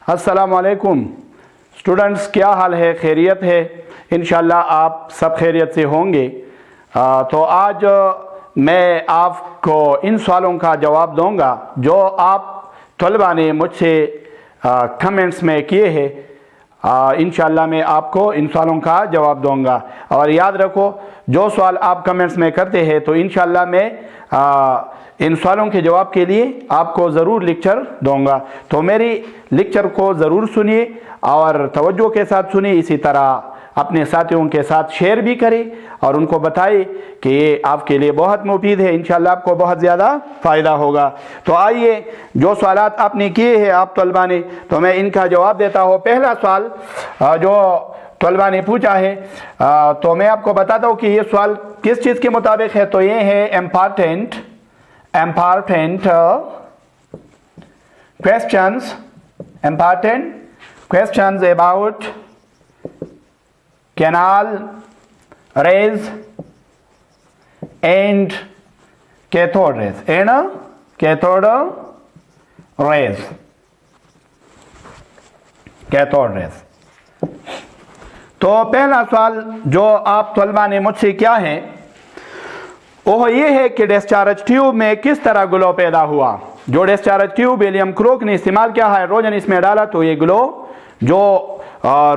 अस्सलाम वालेकुम स्टूडेंट्स, क्या हाल है? खैरियत है? इंशाल्लाह आप सब खैरियत से होंगे। तो आज मैं आपको इन सवालों का जवाब दूंगा जो आप तलबा ने मुझसे कमेंट्स में किए हैं। इंशाल्लाह मैं आपको इन सवालों का जवाब दूंगा। और याद रखो, जो सवाल आप कमेंट्स में करते हैं तो इंशाल्लाह मैं इन सवालों के जवाब के लिए आपको ज़रूर लेक्चर दूंगा। तो मेरी लेक्चर को ज़रूर सुनिए और तवज्जो के साथ सुनिए। इसी तरह अपने साथियों के साथ शेयर भी करें और उनको बताएं कि ये आपके लिए बहुत मुफीद है। इंशाल्लाह आपको बहुत ज़्यादा फ़ायदा होगा। तो आइए, जो सवालात आपने किए हैं आप तलबा ने, तो मैं इनका जवाब देता हूँ। पहला सवाल जो तलबा ने पूछा है, तो मैं आपको बताता हूँ कि ये सवाल किस चीज़ के मुताबिक है। तो ये है important questions about canal rays and cathode rays। तो पहला सवाल जो आप तलबा ने मुझसे किया है वो ये है कि डिस्चार्ज ट्यूब में किस तरह ग्लो पैदा हुआ। जो डिस्चार्ज ट्यूब विलियम क्रोक ने इस्तेमाल किया, हाइड्रोजन इसमें डाला तो ये ग्लो जो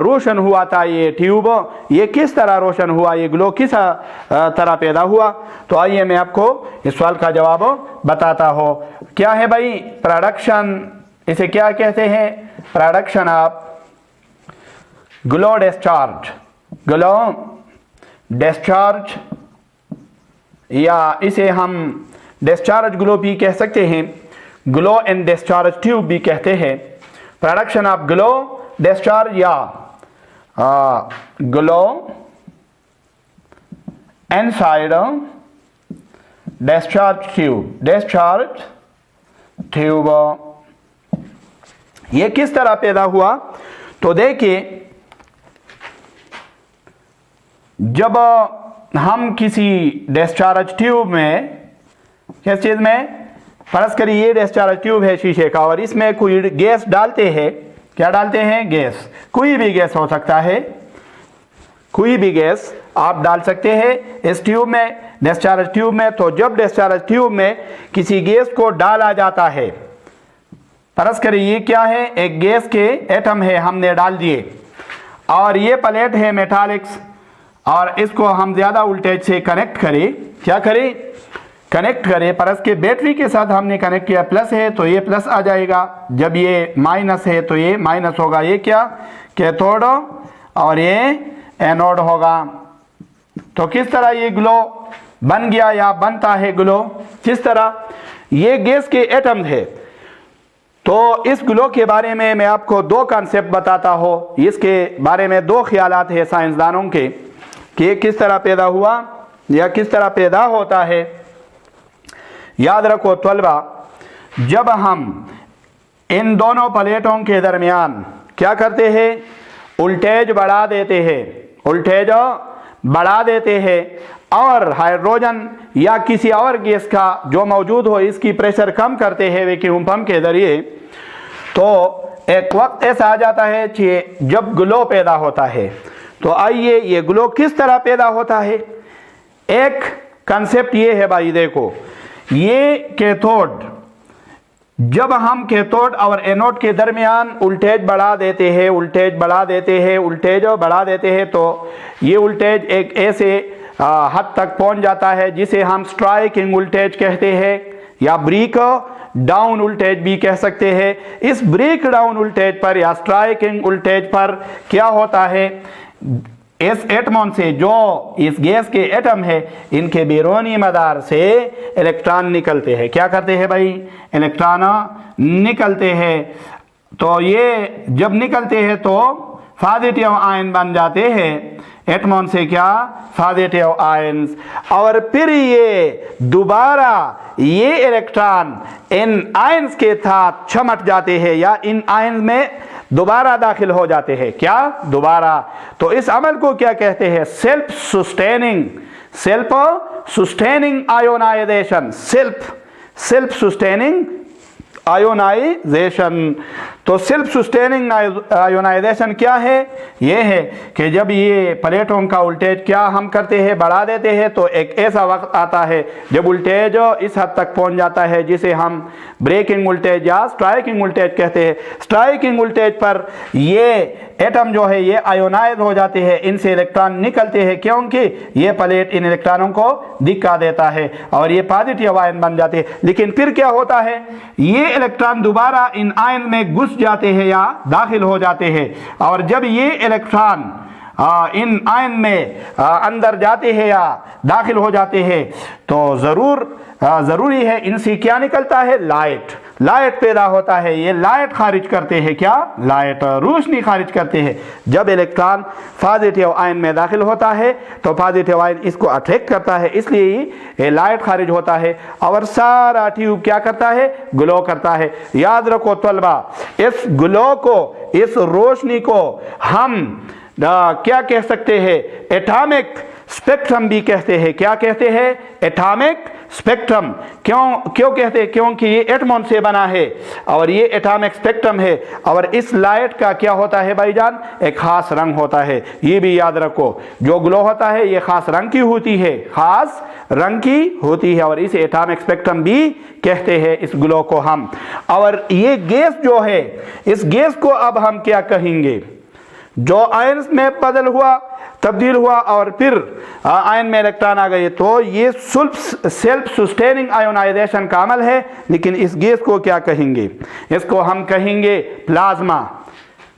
रोशन हुआ था, ये ट्यूब ये किस तरह रोशन हुआ, ये ग्लो किस तरह पैदा हुआ। तो आइए मैं आपको इस सवाल का जवाब बताता हूँ। क्या है भाई? प्रोडक्शन, इसे क्या कहते हैं? प्रोडक्शन ऑफ ग्लो डिस्चार्ज, या इसे हम डिस्चार्ज ग्लो भी कह सकते हैं, ग्लो एंड डिस्चार्ज ट्यूब भी कहते हैं। प्रोडक्शन ऑफ ग्लो डिस्चार्ज या ग्लो इनसाइड डिस्चार्ज ट्यूब, ये किस तरह पैदा हुआ। तो देखिए, जब हम किसी डिस्चार्ज ट्यूब में, किस चीज़ में, फर्ज करिए ये डिस्चार्ज ट्यूब है शीशे का और इसमें कोई गैस डालते हैं। क्या डालते हैं? गैस। कोई भी गैस हो सकता है, कोई भी गैस आप डाल सकते हैं इस ट्यूब में, डिस्चार्ज ट्यूब में। तो जब डिस्चार्ज ट्यूब में किसी गैस को डाला जाता है, फर्ज करिए ये क्या है? एक गैस के एटम है, हमने डाल दिए, और ये प्लेट है मेटालिक्स, और इसको हम ज़्यादा वोल्टेज से कनेक्ट करें। क्या करें? कनेक्ट करें। परस के बैटरी के साथ हमने कनेक्ट किया, प्लस है तो ये प्लस आ जाएगा, जब ये माइनस है तो ये माइनस होगा। ये क्या? कैथोड, और ये एनोड होगा। तो किस तरह ये ग्लो बन गया या बनता है ग्लो? किस तरह? ये गैस के एटम है। तो इस ग्लो के बारे में मैं आपको दो कॉन्सेप्ट बताता हूँ। इसके बारे में दो ख्यालात है साइंसदानों के कि ये किस तरह पैदा हुआ या किस तरह पैदा होता है। याद रखो तलबा, जब हम इन दोनों प्लेटों के दरमियान क्या करते हैं? वोल्टेज बढ़ा देते हैं, और हाइड्रोजन या किसी और गैस का जो मौजूद हो इसकी प्रेशर कम करते हैं वैक्यूम पंप के जरिए। तो एक वक्त ऐसा आ जाता है कि जब ग्लो पैदा होता है। तो आइए, ये ग्लो किस तरह पैदा होता है? एक कंसेप्ट ये है भाई, देखो, ये कैथोड, जब हम कैथोड और एनोड के दरमियान वोल्टेज बढ़ा देते हैं, तो ये वोल्टेज एक ऐसे हद तक पहुंच जाता है जिसे हम स्ट्राइकिंग वोल्टेज कहते हैं या ब्रेक डाउन वोल्टेज भी कह सकते हैं। इस ब्रेक डाउन वोल्टेज पर या स्ट्राइकिंग वोल्टेज पर क्या होता है? इस एटमों से, जो इस गैस के एटम है, इनके बैरूनी मदार से इलेक्ट्रॉन निकलते हैं। क्या करते हैं भाई? इलेक्ट्रॉन निकलते हैं। तो ये जब निकलते हैं तो पॉजिटिव आयन बन जाते हैं एटमों से। क्या? Positive ions. और फिर ये दोबारा ये इलेक्ट्रॉन इन आयन्स के साथ चमट जाते हैं या इन आयन्स में दोबारा दाखिल हो जाते हैं। क्या? दोबारा। तो इस अमल को क्या कहते हैं? Self sustaining ionisation. Self sustaining ionisation. तो सेल्फ सस्टेनिंग आयोनाइजेशन क्या है? ये है कि जब ये प्लेटों का वोल्टेज क्या हम करते हैं, बढ़ा देते हैं, तो एक ऐसा वक्त आता है जब वोल्टेज इस हद तक पहुंच जाता है जिसे हम ब्रेकिंग वोल्टेज या स्ट्राइकिंग वोल्टेज कहते हैं। स्ट्राइकिंग वोल्टेज पर ये एटम जो है ये आयोनाइज हो जाते हैं, इनसे इलेक्ट्रॉन निकलते हैं क्योंकि ये प्लेट इन इलेक्ट्रॉनों को धक्का देता है और ये पॉजिटिव आयन बन जाते हैं। लेकिन फिर क्या होता है, ये इलेक्ट्रॉन दोबारा इन आयन में घुस जाते हैं या दाखिल हो जाते हैं, और जब ये इलेक्ट्रॉन इन आयन में अंदर जाते हैं या दाखिल हो जाते हैं तो ज़रूरी है इनसे क्या निकलता है, लाइट पैदा होता है। ये लाइट खारिज करते हैं, क्या? लाइट, रोशनी खारिज करते हैं। जब इलेक्ट्रॉन पॉजिटिव आयन में दाखिल होता है तो पॉजिटिव आयन इसको अट्रैक्ट करता है, इसलिए ये लाइट खारिज होता है और सारा ट्यूब क्या करता है, ग्लो करता है। याद रखो तलबा, इस ग्लो को, इस रोशनी को हम क्या कह सकते हैं, एटॉमिक स्पेक्ट्रम भी कहते हैं। क्या कहते हैं? Atomic spectrum. क्यों कहते हैं? क्योंकि ये एटमॉन से बना है और ये एटॉमिक स्पेक्ट्रम है, और इस लाइट का क्या होता है भाईजान, एक खास रंग होता है। ये भी याद रखो, जो ग्लो होता है ये खास रंग की होती है, खास रंग की होती है, और इसे एटॉमिक स्पेक्ट्रम भी कहते हैं इस ग्लो को हम। और ये गैस जो है, इस गैस को अब हम क्या कहेंगे, जो आयन में तब्दील हुआ और फिर आयन में इलेक्ट्रॉन आ गए, तो ये सेल्फ सस्टेनिंग आयोनाइजेशन का अमल है। लेकिन इस गैस को क्या कहेंगे, इसको हम कहेंगे प्लाज्मा।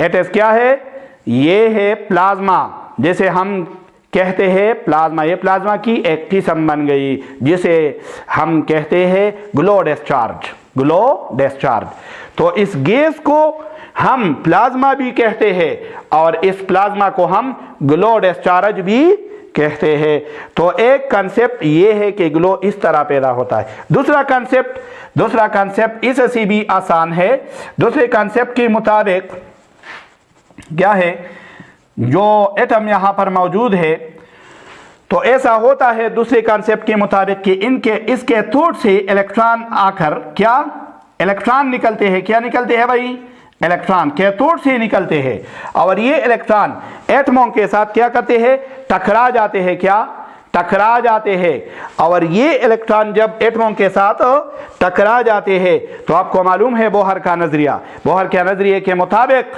इट इज क्या है, ये है प्लाज्मा। जैसे हम कहते हैं प्लाज्मा, ये प्लाज्मा की एक किस्म बन गई जिसे हम कहते हैं ग्लो डिस्चार्ज। तो इस गैस को हम प्लाज्मा भी कहते हैं और इस प्लाज्मा को हम ग्लो डिस्चार्ज भी कहते हैं। तो एक कंसेप्ट ये है कि ग्लो इस तरह पैदा होता है। दूसरा कंसेप्ट इससे भी आसान है। दूसरे कंसेप्ट के मुताबिक क्या है, जो एटम यहां पर मौजूद है तो ऐसा होता है दूसरे कंसेप्ट के मुताबिक कि इसके थ्रू से इलेक्ट्रॉन आकर क्या, इलेक्ट्रॉन निकलते हैं। क्या निकलते हैं भाई, इलेक्ट्रॉन कैथोड से निकलते हैं, और ये इलेक्ट्रॉन एटमों के साथ क्या करते हैं, टकरा जाते हैं। क्या? टकरा जाते हैं। और ये इलेक्ट्रॉन जब एटमों के साथ टकरा जाते हैं तो आपको मालूम है बोहर का नजरिए के मुताबिक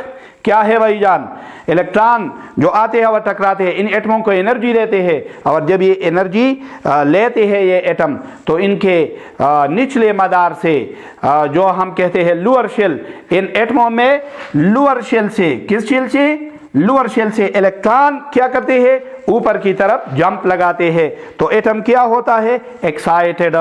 क्या है भाईजान, इलेक्ट्रॉन जो आते हैं और टकराते हैं इन एटमों को एनर्जी देते हैं, और जब ये एनर्जी लेते हैं ये एटम तो इनके निचले मदार से जो हम कहते हैं लोअर शेल, इन एटमों में लोअर शेल से, किस शेल से, लोअर शेल से इलेक्ट्रॉन क्या करते हैं, ऊपर की तरफ जंप लगाते हैं। तो एटम क्या होता है, एक्साइटेड।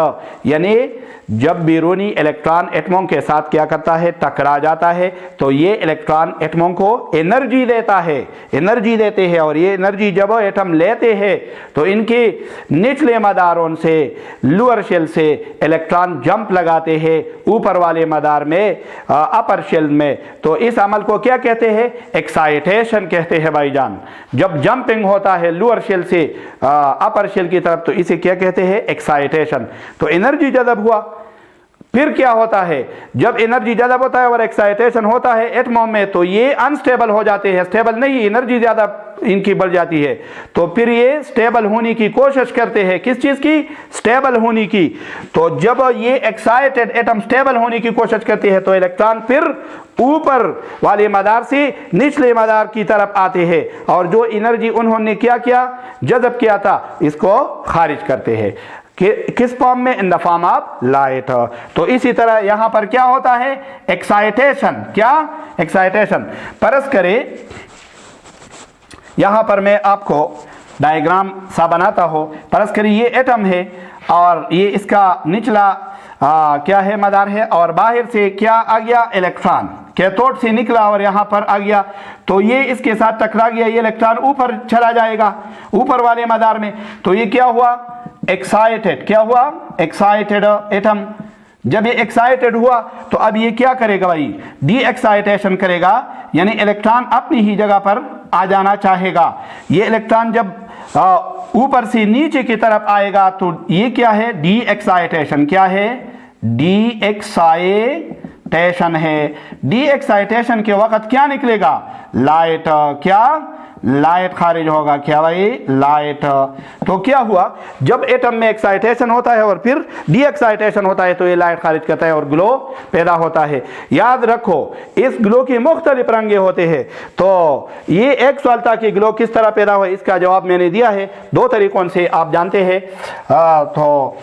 यानी जब बैरूनी इलेक्ट्रॉन एटमों के साथ क्या करता है, टकरा जाता है, तो ये इलेक्ट्रॉन एटमों को एनर्जी देता है, एनर्जी देते हैं, और ये एनर्जी जब एटम लेते हैं तो इनके निचले मदारों से, लोअर शेल से इलेक्ट्रॉन जंप लगाते हैं ऊपर वाले मदार में, अपर शेल में। तो इस अमल को क्या कहते हैं, एक्साइटेशन कहते हैं भाईजान। जब जंपिंग होता है लोअर शेल से अपर शेल की तरफ तो इसे क्या कहते हैं, एक्साइटेशन। तो एनर्जी जज़ब हुआ, फिर क्या होता है, जब एनर्जी जज़ब होता है और एक्साइटेशन होता है एटमों में तो ये अनस्टेबल हो जाते हैं, स्टेबल नहीं, एनर्जी ज़्यादा इनकी बढ़ जाती है, तो फिर ये स्टेबल होने की कोशिश करते हैं। किस चीज़ की, स्टेबल होने की। तो जब ये एक्साइटेड एटम स्टेबल होने की कोशिश करते हैं तो इलेक्ट्रॉन फिर ऊपर वाले मदार से निचले मदार की तरफ आते हैं, और जो एनर्जी उन्होंने क्या किया, जज़ब किया था, इसको खारिज करते हैं। किस फॉर्म में, in the form of light. तो इसी तरह यहां पर क्या होता है, एक्साइटेशन। क्या, एक्साइटेशन। परस करें, यहां पर मैं आपको डायग्राम सा बनाता हूं। परस करें ये एटम है और ये इसका निचला क्या है, मदार है, और बाहर से क्या आ गया, इलेक्ट्रॉन कैथोड से निकला और यहाँ पर आ गया, तो ये इसके साथ टकरा गया, ये इलेक्ट्रॉन ऊपर चला जाएगा ऊपर वाले मदार में। तो ये क्या हुआ, एक्साइटेड। क्या हुआ, एक्साइटेड एटम। जब ये एक्साइटेड हुआ तो अब ये क्या करेगा भाई, डी एक्साइटेशन करेगा, यानी इलेक्ट्रॉन अपनी ही जगह पर आ जाना चाहेगा। ये इलेक्ट्रॉन जब ऊपर से नीचे की तरफ आएगा तो ये क्या है, डी एक्साइटेशन। क्या है, डी एक्साइटेशन। एक्साइटेशन है। डी एक्साइटेशन के वक्त क्या निकलेगा? लाइट। क्या? लाइट खारिज होगा। क्या भाई? लाइट। तो क्या हुआ, जब एटम में एक्साइटेशन होता है और फिर डी एक्साइटेशन होता है तो ये लाइट खारिज करता है और ग्लो पैदा होता है। याद रखो इस ग्लो की मुख्तलिफ रंगे होते हैं। तो ये एक सवाल था कि ग्लो किस तरह पैदा हुआ, इसका जवाब मैंने दिया है 2 तरीकों से, आप जानते हैं। तो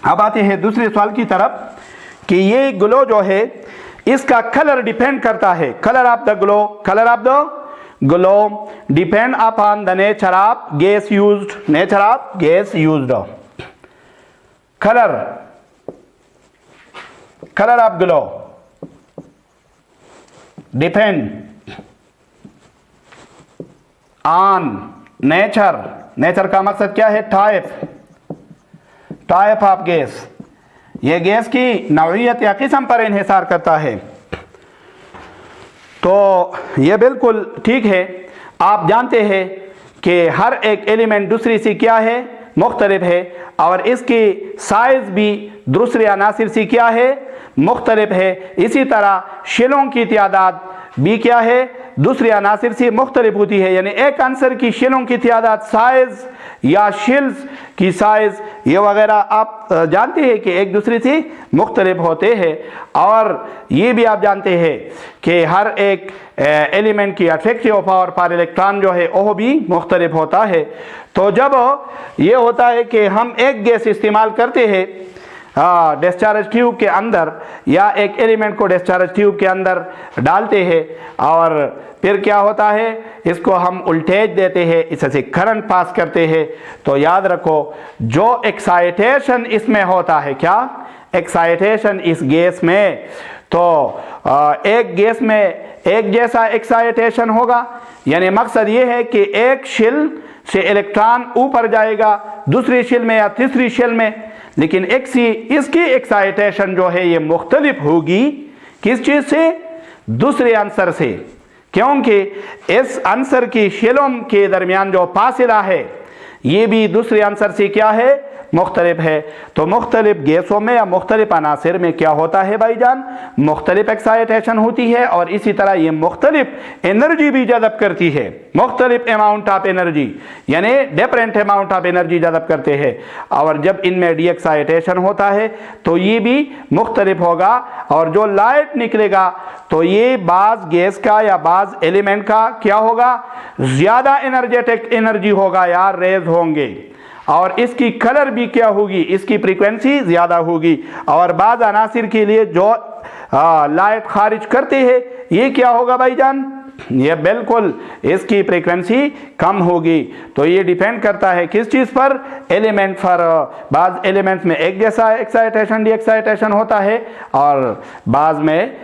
अब आते हैं दूसरे सवाल की तरफ कि ये ग्लो जो है इसका कलर डिपेंड करता है। Colour of the glow, colour of the glow depend upon the nature of gas used, nature of gas used. color of glow depend on nature का मकसद क्या है? टाइप ऑफ गैस, ये गैस की नौइयत या किस्म पर इन्हिसार करता है। तो ये बिल्कुल ठीक है। आप जानते हैं कि हर एक एलिमेंट दूसरी से क्या है? मुख्तलिफ है, और इसकी साइज भी दूसरे अनासिर से क्या है? मुख्तलिफ है। इसी तरह शिलों की तादाद भी क्या है? दूसरे अनासिर से मुख्तलिफ होती है। यानी एक आंसर की शिलों की तादाद, साइज या शिल्स की साइज ये वगैरह आप जानते हैं कि एक दूसरे से मुख्तलिफ होते हैं। और ये भी आप जानते हैं कि हर एक एलिमेंट की अट्रैक्टिव पावर पर इलेक्ट्रॉन जो है वो भी मुख्तलिफ होता है। तो जब ये होता है कि हम एक गैस इस्तेमाल करते हैं डिस्चार्ज ट्यूब के अंदर, या एक एलिमेंट को डिस्चार्ज ट्यूब के अंदर डालते हैं और फिर क्या होता है, इसको हम वोल्टेज देते हैं, इससे करंट पास करते हैं। तो याद रखो जो एक्साइटेशन इसमें होता है, क्या एक्साइटेशन इस गैस में, तो एक गैस में एक जैसा एक्साइटेशन होगा। यानी मकसद ये है कि एक शेल से इलेक्ट्रॉन ऊपर जाएगा दूसरी शेल में या तीसरी शेल में, लेकिन इसकी एक्साइटेशन जो है ये मुख्तलिफ होगी। किस चीज़ से? दूसरे आंसर से, क्योंकि इस आंसर की शेलों के दरमियान जो फासिला है ये भी दूसरे आंसर से क्या है? मुख्तलिफ है। तो मुख्तलिफ गैसों में या मुख्तलिफ अनासिर में क्या होता है भाईजान? मुख्तलिफ एक्साइटेशन होती है, और इसी तरह ये मुख्तलिफ एनर्जी भी जज़ब करती है, मुख्तलिफ अमाउंट ऑफ एनर्जी, यानी डिफरेंट अमाउंट ऑफ एनर्जी जज़ब करते हैं। और जब इनमें डी एक्साइटेशन होता है तो ये भी मुख्तलिफ होगा, और जो लाइट निकलेगा तो ये बाज़ गैस का या बाज़ एलिमेंट का क्या होगा? ज़्यादा एनर्जेटिक एनर्जी होगा या रेज होंगे, और इसकी कलर भी क्या होगी? इसकी फ्रीक्वेंसी ज़्यादा होगी। और बाज़ अनासिर के लिए जो लाइट खारिज करते हैं ये क्या होगा भाईजान? ये बिल्कुल इसकी फ्रीक्वेंसी कम होगी। तो ये डिपेंड करता है किस चीज़ पर? एलिमेंट पर। बाज़ एलिमेंट्स में एक जैसा एक्साइटेशन डी एक्साइटेशन होता है और बाज़ में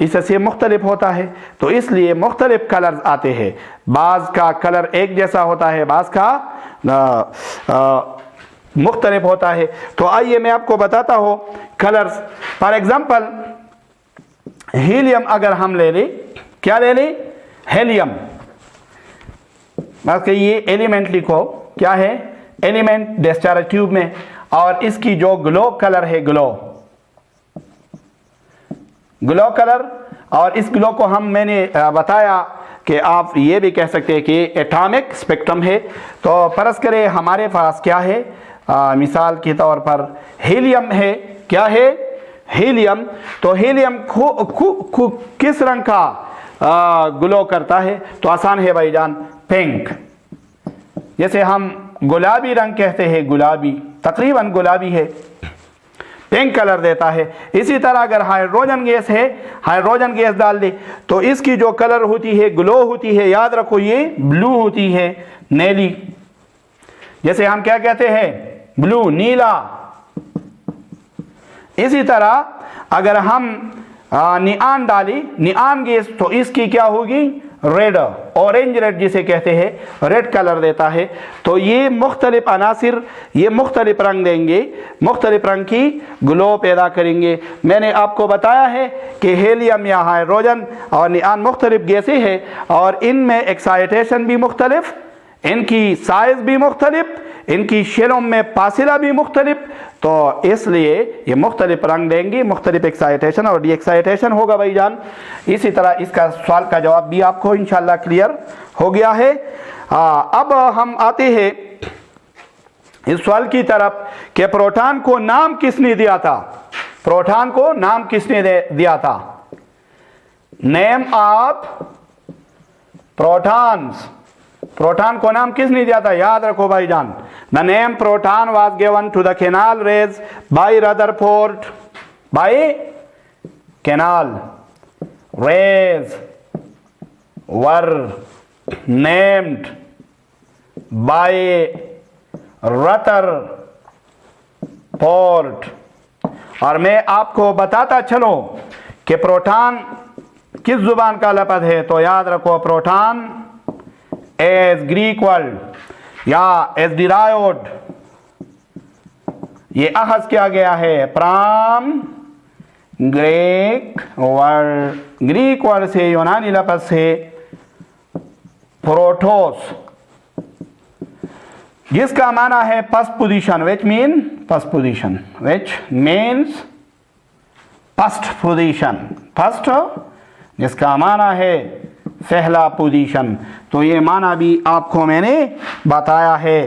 इससे मुख्तलिफ होता है। तो इसलिए मुख्तलिफ कलर्स आते हैं, बाज़ का कलर एक जैसा होता है, बाज़ का मुख्तलिफ होता है। तो आइए मैं आपको बताता हूँ कलर्स। फॉर एग्जांपल हीलियम अगर हम ले लें, क्या ले लें? हेलियम। बस ये एलिमेंट लिखो, क्या है? एलिमेंट डिस्चार्ज ट्यूब में, और इसकी जो ग्लो कलर है, ग्लो कलर, और इस ग्लो को मैंने बताया कि आप ये भी कह सकते हैं कि एटॉमिक स्पेक्ट्रम है। तो फर्ज करें हमारे पास क्या है, मिसाल के तौर पर हीलियम है। क्या है? हीलियम। तो हीलियम किस रंग का ग्लो करता है? तो आसान है भाईजान, पिंक। जैसे हम गुलाबी रंग कहते हैं, गुलाबी, तकरीबन गुलाबी है, पिंक कलर देता है। इसी तरह अगर हाइड्रोजन गैस है, हाइड्रोजन गैस डाल दे तो इसकी जो कलर होती है, ग्लो होती है, याद रखो ये ब्लू होती है, नीली। जैसे हम क्या कहते हैं? ब्लू, नीला। इसी तरह अगर हम निआन डाली, निआन गैस, तो इसकी क्या होगी? रेड, ऑरेंज रेड जिसे कहते हैं, रेड कलर देता है। तो ये मुख्तलिफ अनासिर ये मुख्तलिफ रंग देंगे, मुख्तलिफ रंग की ग्लो पैदा करेंगे। मैंने आपको बताया है कि हेलियम या हाइड्रोजन और निआन मुख्तलिफ गैसें हैं, और इनमें एक्साइटेशन भी मुख्तलिफ, इनकी साइज भी मुख्तलिफ, इनकी शेलों में फासिला भी मुख्तलिफ, तो इसलिए ये मुख्तलिफ रंग देंगी, मुख्तलिफ एक्साइटेशन और डी एक्साइटेशन होगा भाईजान। इसी तरह इसका सवाल का जवाब भी आपको इंशाल्लाह क्लियर हो गया है। अब हम आते हैं इस सवाल की तरफ कि प्रोटॉन को नाम किसने दिया था। प्रोटॉन को नाम किसने दिया था? नेम ऑफ प्रोटॉन्स, प्रोटॉन को नाम किसने दिया था? याद रखो भाईजान, the name proton was given to the canal rays by Rutherford. By canal rays were named by Rutherford. और मैं आपको बताता चलो कि प्रोटॉन किस जुबान का लफ्ज़ है, तो याद रखो प्रोटॉन एज ग्रीक वर्ड या एज डिराइव्ड, ये अखज़ किया गया है from Greek word, Greek word से, यूनानी लफ्ज़ से प्रोटोस, जिसका माना है first position, which mean first position, which means first position, first जिसका माना है पहला पोजीशन। तो ये माना भी आपको मैंने बताया है।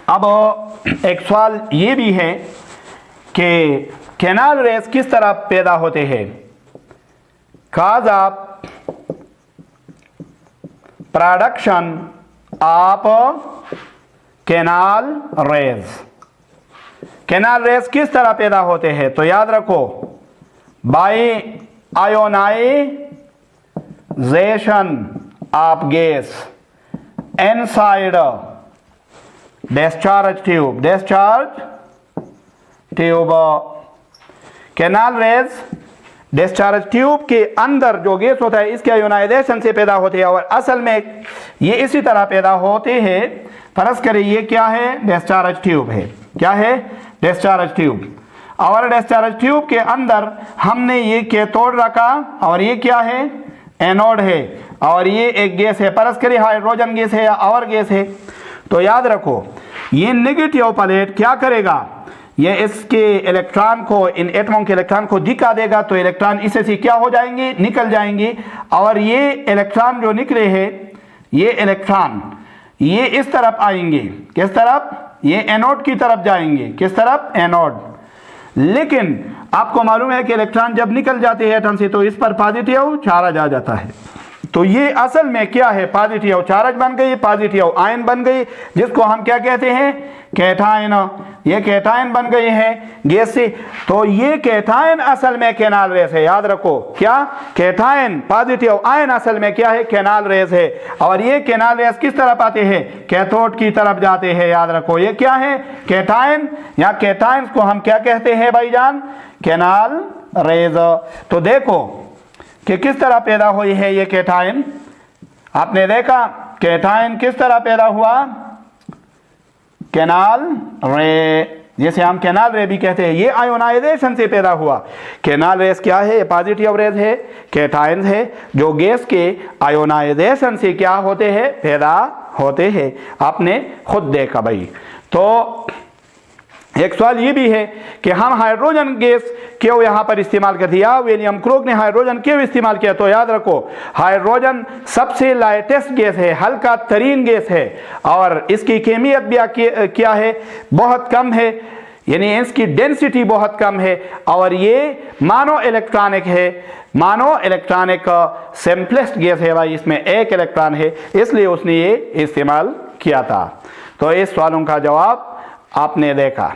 अब एक सवाल ये भी है कि कैनाल रेस किस तरह पैदा होते हैं। Cause of production of canal rays, canal rays किस तरह पैदा होते हैं, तो याद रखो by ionisation of gas inside discharge tube, discharge tube. Canal rays discharge tube के अंदर जो गैस होता है इसके आयोनाइजेशन से पैदा होते हैं, और असल में ये इसी तरह पैदा होते हैं। फर्ज करें ये क्या है, डिस्चार्ज ट्यूब है, क्या है, डिस्चार्ज ट्यूब, और डिस्चार्ज ट्यूब के अंदर हमने ये कैथोड रखा और ये क्या है, एनोड है, और ये एक गैस है, फर्ज करें हाइड्रोजन गैस है या और गैस है। तो याद रखो ये नेगेटिव प्लेट क्या करेगा, ये इसके इलेक्ट्रॉन को, इन एटमों के इलेक्ट्रॉन को दिखा देगा, तो इलेक्ट्रॉन इससे से क्या हो जाएंगे, निकल जाएंगे, और ये इलेक्ट्रॉन जो निकले हैं, ये इलेक्ट्रॉन ये इस तरफ आएंगे, किस तरफ, ये एनोड की तरफ जाएंगे, किस तरफ, एनोड। लेकिन आपको मालूम है कि इलेक्ट्रॉन जब निकल जाते हैं एटम से तो इस पर पॉजिटिव चार्ज आ जाता है, तो ये असल में क्या है, पॉजिटिव चार्ज बन गई, पॉजिटिव आयन बन गई, जिसको हम क्या कहते हैं, कैटायन। ये कैटायन बन गए हैं गैस से, तो ये कैटायन असल में कैनाल रेस है। याद रखो क्या, कैटायन पॉजिटिव आयन असल में क्या है, कैनाल रेस है। और ये कैनाल रेस किस तरफ आते हैं, कैथोड की तरफ जाते हैं। याद रखो ये क्या है, कैटायन, या कैटायंस को हम क्या कहते हैं भाईजान, कैनाल रेज। तो देखो कि किस तरह पैदा हुई है ये कैटायन, आपने देखा कैटायन किस तरह पैदा हुआ, कैनाल रे, जैसे हम कैनाल रे भी कहते हैं, ये आयोनाइजेशन से पैदा हुआ। कैनाल रेस क्या है, पॉजिटिव रेस है, कैटायन है, जो गैस के आयोनाइजेशन से क्या होते हैं, पैदा होते हैं। आपने खुद देखा भाई। तो एक सवाल ये भी है कि हम हाइड्रोजन गैस क्यों यहाँ पर इस्तेमाल कर दिया, विलियम क्रोक ने हाइड्रोजन क्यों इस्तेमाल किया। तो याद रखो हाइड्रोजन सबसे लाइटेस्ट गैस है, हल्का तरीन गैस है, और इसकी केमियत भी क्या है, बहुत कम है, यानी इसकी डेंसिटी बहुत कम है, और ये मानो इलेक्ट्रॉनिक है, मानो इलेक्ट्रॉनिक सिंपलेस्ट गैस है भाई, इसमें एक इलेक्ट्रॉन है, इसलिए उसने ये इस्तेमाल किया था। तो इस सवालों का जवाब आपने देखा।